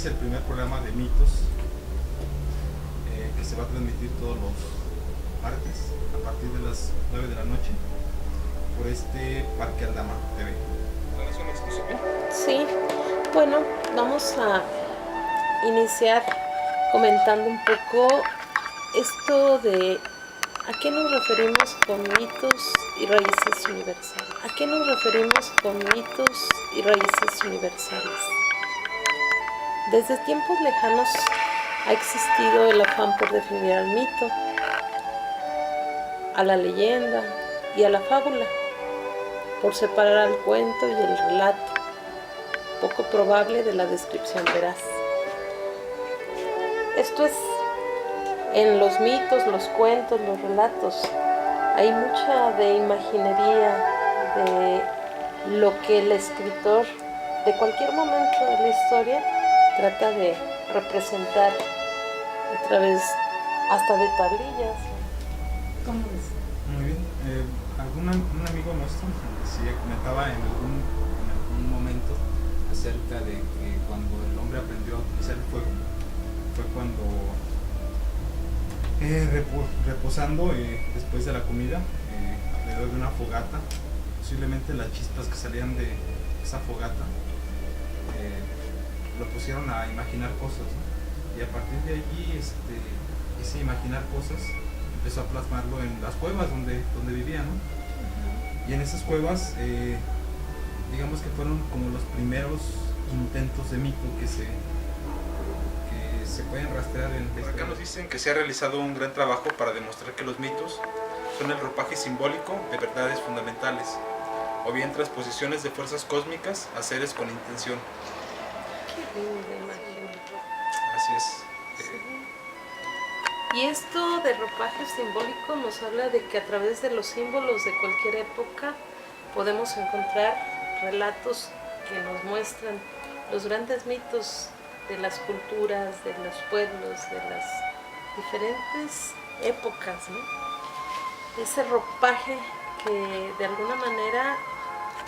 es el primer programa de mitos que se va a transmitir todos los martes a partir de las 9 de la noche por este Parque Aldama TV. ¿Es una exclusión? Sí, bueno, vamos a iniciar comentando un poco esto de a qué nos referimos con mitos y raíces universales. ¿A qué nos referimos con mitos y raíces universales? Desde tiempos lejanos ha existido el afán por definir al mito, a la leyenda y a la fábula, por separar al cuento y el relato, poco probable de la descripción veraz. Esto es en los mitos, los cuentos, los relatos. Hay mucha de imaginería, de lo que el escritor de cualquier momento de la historia trata de representar a través hasta de tablillas. ¿Cómo ves? Muy bien. Un amigo nuestro comentaba en algún momento acerca de que cuando el hombre aprendió a utilizar el fuego fue cuando reposando después de la comida alrededor de una fogata, posiblemente las chispas que salían de esa fogata lo pusieron a imaginar cosas, ¿no? Y a partir de allí ese imaginar cosas empezó a plasmarlo en las cuevas donde vivía, ¿no? Y en esas cuevas digamos que fueron como los primeros intentos de mito que se pueden rastrear en... Por acá nos dicen que se ha realizado un gran trabajo para demostrar que los mitos son el ropaje simbólico de verdades fundamentales, o bien transposiciones de fuerzas cósmicas a seres con intención. Qué linda imagen. Así es. Sí. Y esto de ropaje simbólico nos habla de que a través de los símbolos de cualquier época podemos encontrar relatos que nos muestran los grandes mitos de las culturas, de los pueblos, de las diferentes épocas, ¿no? Ese ropaje que de alguna manera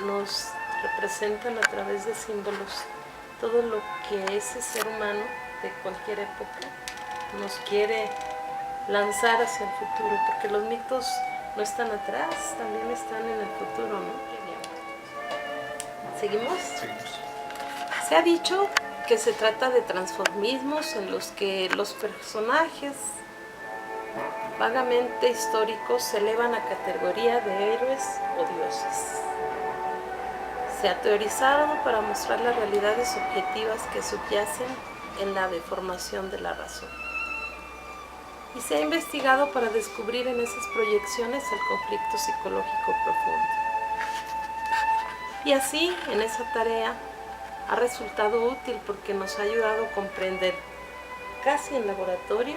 nos representan a través de símbolos todo lo que ese ser humano de cualquier época nos quiere lanzar hacia el futuro, porque los mitos no están atrás, también están en el futuro, ¿no? ¿Seguimos? Seguimos. Se ha dicho que se trata de transformismos en los que los personajes vagamente históricos se elevan a categoría de héroes o dioses. Se ha teorizado para mostrar las realidades objetivas que subyacen en la deformación de la razón. Y se ha investigado para descubrir en esas proyecciones el conflicto psicológico profundo. Y así, en esa tarea, ha resultado útil porque nos ha ayudado a comprender, casi en laboratorio,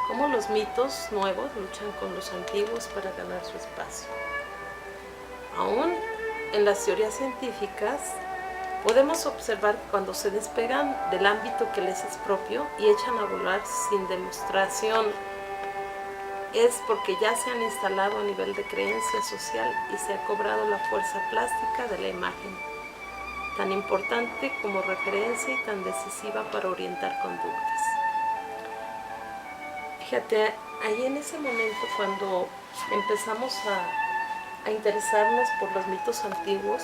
cómo los mitos nuevos luchan con los antiguos para ganar su espacio. Aún en las teorías científicas, podemos observar que cuando se despegan del ámbito que les es propio y echan a volar sin demostración, es porque ya se han instalado a nivel de creencia social y se ha cobrado la fuerza plástica de la imagen, tan importante como referencia y tan decisiva para orientar conductas. Fíjate, ahí en ese momento cuando empezamos a interesarnos por los mitos antiguos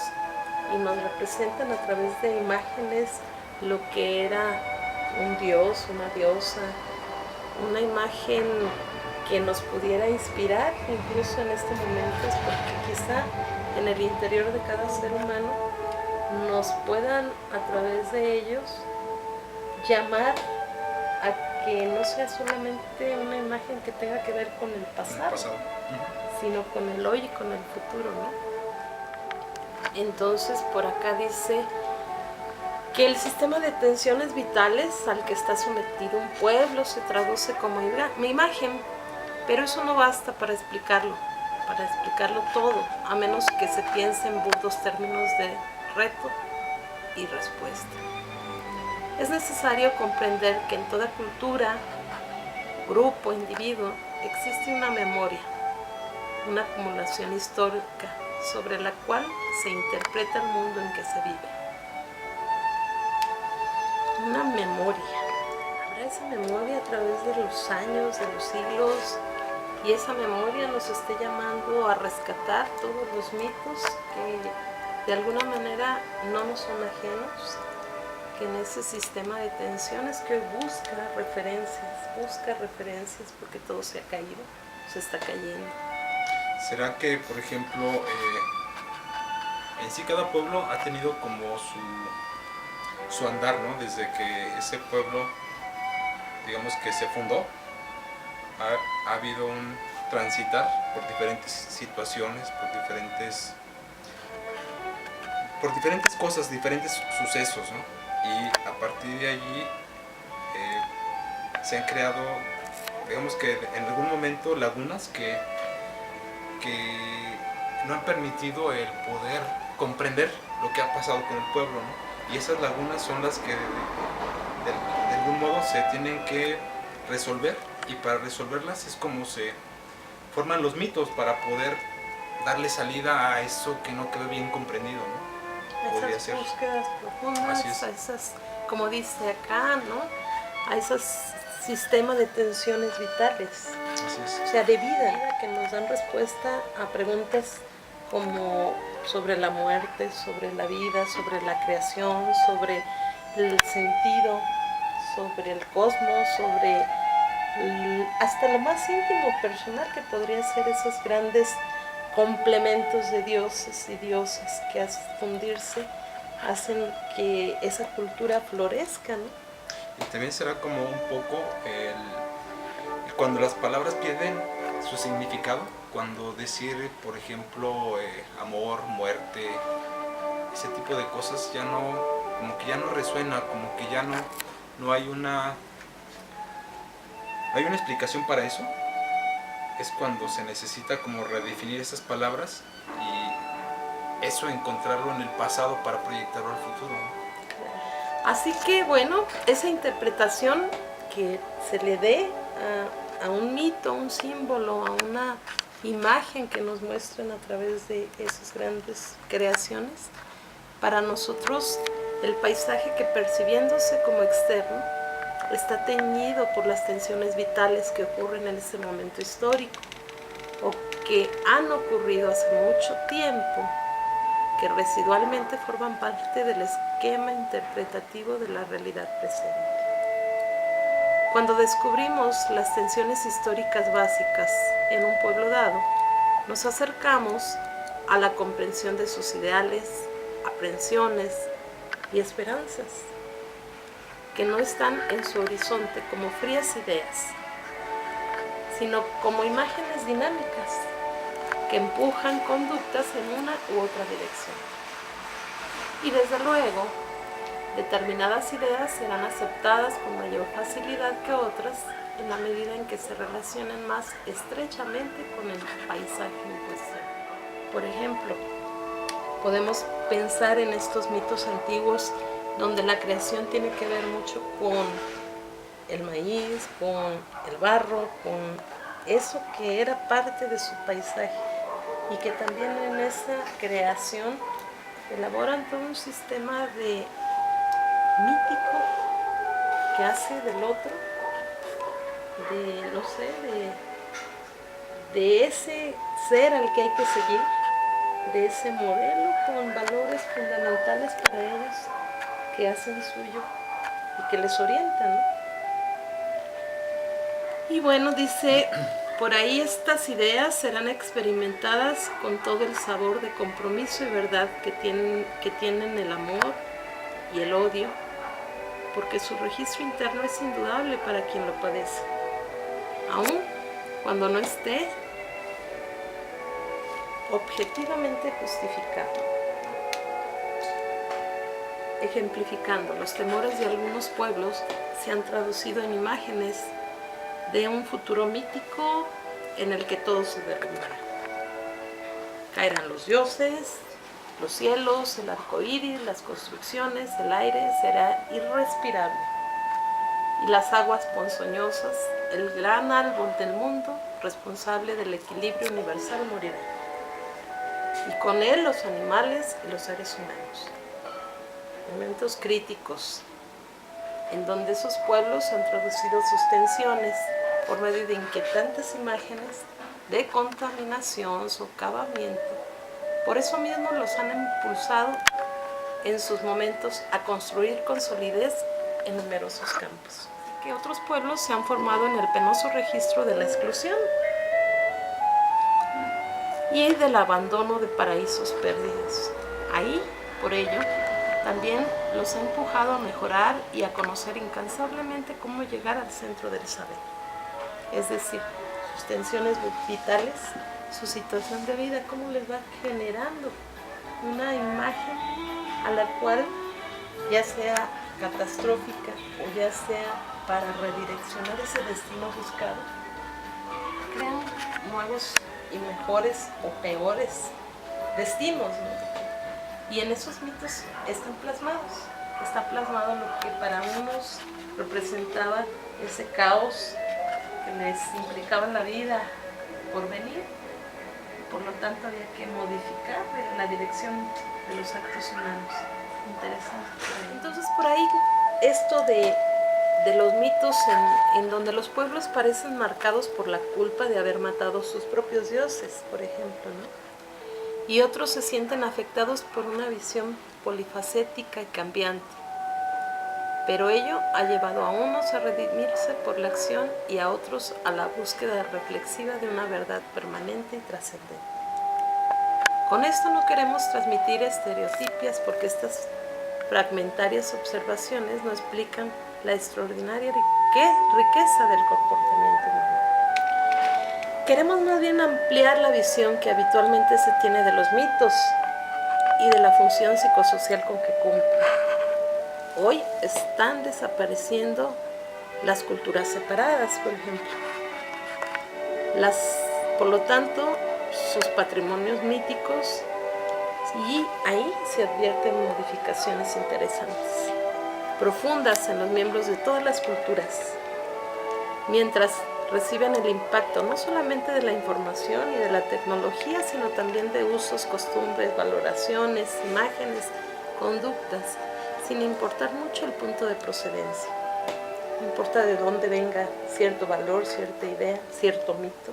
y nos representan a través de imágenes lo que era un dios, una diosa, una imagen que nos pudiera inspirar incluso en este momento, es porque quizá en el interior de cada ser humano nos puedan a través de ellos llamar a que no sea solamente una imagen que tenga que ver con el pasado, sino con el hoy y con el futuro, ¿no? Entonces por acá dice que el sistema de tensiones vitales al que está sometido un pueblo se traduce como imagen, pero eso no basta para explicarlo todo, a menos que se piense en burdos términos de reto y respuesta. Es necesario comprender que en toda cultura, grupo, individuo, existe una memoria, una acumulación histórica sobre la cual se interpreta el mundo en que se vive. Una memoria. Habrá esa memoria a través de los años, de los siglos, y esa memoria nos esté llamando a rescatar todos los mitos que de alguna manera no nos son ajenos, que en ese sistema de tensiones que hoy busca referencias porque todo se ha caído, se está cayendo. ¿Será que, por ejemplo, en sí cada pueblo ha tenido como su andar, ¿no? Desde que ese pueblo, digamos que se fundó, ha habido un transitar por diferentes situaciones, por diferentes cosas, diferentes sucesos, ¿no? Y a partir de allí se han creado, digamos que en algún momento, lagunas que no han permitido el poder comprender lo que ha pasado con el pueblo, ¿no? Y esas lagunas son las que de algún modo se tienen que resolver, y para resolverlas es como se forman los mitos para poder darle salida a eso que no quedó bien comprendido, ¿no? Esas búsquedas profundas, a esas, como dice acá, ¿no? A esos sistemas de tensiones vitales, o sea, de vida, que nos dan respuesta a preguntas como sobre la muerte, sobre la vida, sobre la creación, sobre el sentido, sobre el cosmos, sobre hasta lo más íntimo, personal, que podrían ser esos grandes complementos de dioses y diosas que al fundirse hacen que esa cultura florezca, ¿no? Y también será como un poco cuando las palabras pierden su significado, cuando decir, por ejemplo, amor, muerte, ese tipo de cosas ya no, como que ya no resuena, como que ya no hay una explicación para eso. Es cuando se necesita como redefinir esas palabras y eso encontrarlo en el pasado para proyectarlo al futuro. Así que bueno, esa interpretación que se le dé a un mito, a un símbolo, a una imagen que nos muestran a través de esas grandes creaciones, para nosotros el paisaje que, percibiéndose como externo, está teñido por las tensiones vitales que ocurren en ese momento histórico o que han ocurrido hace mucho tiempo, que residualmente forman parte del esquema interpretativo de la realidad presente. Cuando descubrimos las tensiones históricas básicas en un pueblo dado, nos acercamos a la comprensión de sus ideales, aprensiones y esperanzas, que no están en su horizonte como frías ideas, sino como imágenes dinámicas que empujan conductas en una u otra dirección. Y desde luego, determinadas ideas serán aceptadas con mayor facilidad que otras en la medida en que se relacionen más estrechamente con el paisaje en cuestión. Por ejemplo, podemos pensar en estos mitos antiguos donde la creación tiene que ver mucho con el maíz, con el barro, con eso que era parte de su paisaje, y que también en esa creación elaboran todo un sistema de mítico que hace del otro, de ese ser al que hay que seguir, de ese modelo con valores fundamentales para ellos que hacen suyo y que les orientan, ¿no? Y bueno, dice, por ahí estas ideas serán experimentadas con todo el sabor de compromiso y verdad que tienen el amor y el odio, porque su registro interno es indudable para quien lo padece, aun cuando no esté objetivamente justificado. Ejemplificando, los temores de algunos pueblos se han traducido en imágenes de un futuro mítico en el que todo se derrumbará. Caerán los dioses, los cielos, el arco iris, las construcciones, el aire será irrespirable. Y las aguas ponzoñosas, el gran árbol del mundo, responsable del equilibrio universal, morirá. Y con él los animales y los seres humanos. Momentos críticos en donde esos pueblos han traducido sus tensiones por medio de inquietantes imágenes de contaminación, socavamiento. Por eso mismo los han impulsado en sus momentos a construir con solidez en numerosos campos. Así que otros pueblos se han formado en el penoso registro de la exclusión y del abandono de paraísos perdidos. Ahí, por ello, también los ha empujado a mejorar y a conocer incansablemente cómo llegar al centro del saber. Es decir, sus tensiones vitales, su situación de vida, cómo les va generando una imagen a la cual, ya sea catastrófica o ya sea para redireccionar ese destino buscado, crean nuevos y mejores o peores destinos, ¿no? Y en esos mitos están plasmados. Está plasmado lo que para unos representaba ese caos que les implicaba la vida por venir. Por lo tanto, había que modificar la dirección de los actos humanos. Interesante. Entonces, por ahí, esto de los mitos en donde los pueblos parecen marcados por la culpa de haber matado sus propios dioses, por ejemplo, ¿no? Y otros se sienten afectados por una visión polifacética y cambiante. Pero ello ha llevado a unos a redimirse por la acción y a otros a la búsqueda reflexiva de una verdad permanente y trascendente. Con esto no queremos transmitir estereotipias porque estas fragmentarias observaciones no explican la extraordinaria riqueza del comportamiento humano. Queremos más bien ampliar la visión que habitualmente se tiene de los mitos y de la función psicosocial con que cumplen. Hoy están desapareciendo las culturas separadas, por ejemplo. Por lo tanto, sus patrimonios míticos, y ahí se advierten modificaciones interesantes, profundas en los miembros de todas las culturas, mientras reciben el impacto no solamente de la información y de la tecnología, sino también de usos, costumbres, valoraciones, imágenes, conductas, sin importar mucho el punto de procedencia. No importa de dónde venga cierto valor, cierta idea, cierto mito,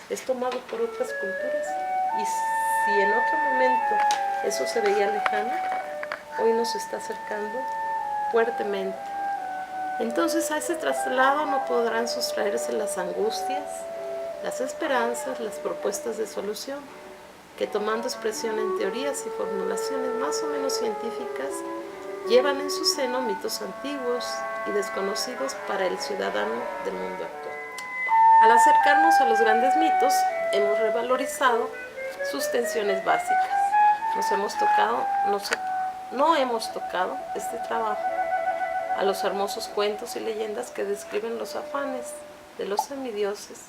es tomado por otras culturas. Y si en otro momento eso se veía lejano, hoy nos está acercando fuertemente. Entonces a ese traslado no podrán sustraerse las angustias, las esperanzas, las propuestas de solución, que tomando expresión en teorías y formulaciones más o menos científicas, llevan en su seno mitos antiguos y desconocidos para el ciudadano del mundo actual. Al acercarnos a los grandes mitos, hemos revalorizado sus tensiones básicas. No hemos tocado este trabajo a los hermosos cuentos y leyendas que describen los afanes de los semidioses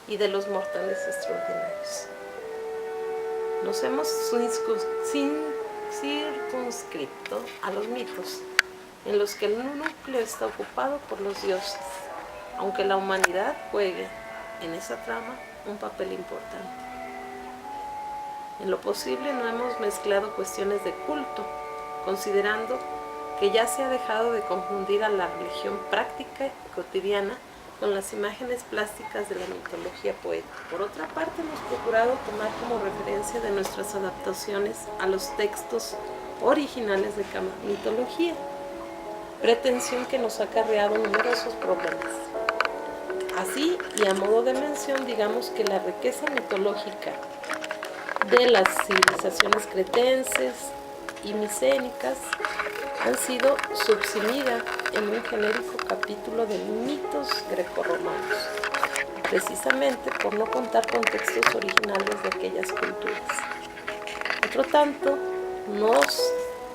y de los mortales extraordinarios. Nos hemos circunscrito a los mitos en los que el núcleo está ocupado por los dioses, aunque la humanidad juegue en esa trama un papel importante. En lo posible no hemos mezclado cuestiones de culto, considerando que ya se ha dejado de confundir a la religión práctica y cotidiana con las imágenes plásticas de la mitología poética. Por otra parte, hemos procurado tomar como referencia de nuestras adaptaciones a los textos originales de cada mitología, pretensión que nos ha acarreado numerosos problemas. Así, y a modo de mención, digamos que la riqueza mitológica de las civilizaciones cretenses y micénicas han sido subsumidas en un genérico capítulo de mitos grecorromanos, precisamente por no contar con textos originales de aquellas culturas. Otro tanto nos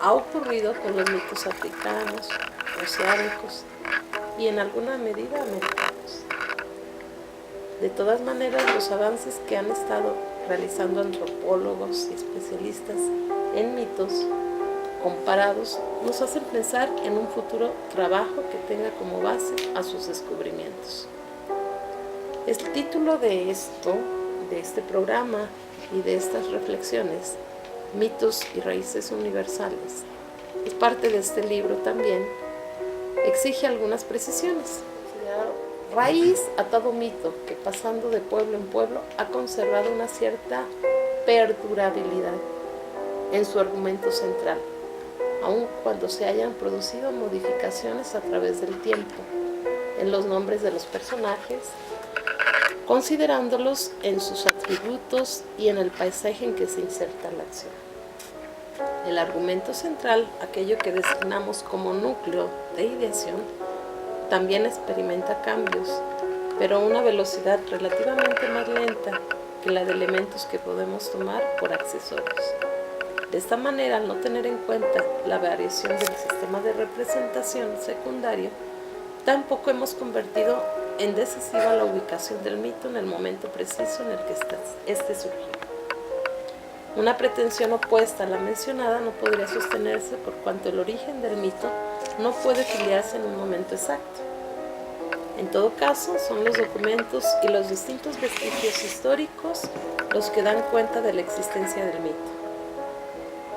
ha ocurrido con los mitos africanos, oceánicos y en alguna medida americanos. De todas maneras, los avances que han estado realizando antropólogos y especialistas en mitos comparados nos hacen pensar en un futuro trabajo que tenga como base a sus descubrimientos. El título de este programa y de estas reflexiones, Mitos y Raíces Universales, es parte de este libro también, exige algunas precisiones. Raíz a todo mito que pasando de pueblo en pueblo ha conservado una cierta perdurabilidad en su argumento central, aun cuando se hayan producido modificaciones a través del tiempo en los nombres de los personajes, considerándolos en sus atributos y en el paisaje en que se inserta la acción. El argumento central, aquello que designamos como núcleo de ideación, también experimenta cambios, pero a una velocidad relativamente más lenta que la de elementos que podemos tomar por accesorios. De esta manera, al no tener en cuenta la variación del sistema de representación secundario, tampoco hemos convertido en decisiva la ubicación del mito en el momento preciso en el que éste surgió. Una pretensión opuesta a la mencionada no podría sostenerse por cuanto el origen del mito no puede filiarse en un momento exacto. En todo caso, son los documentos y los distintos vestigios históricos los que dan cuenta de la existencia del mito,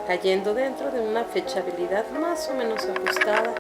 cayendo dentro de una fechabilidad más o menos ajustada.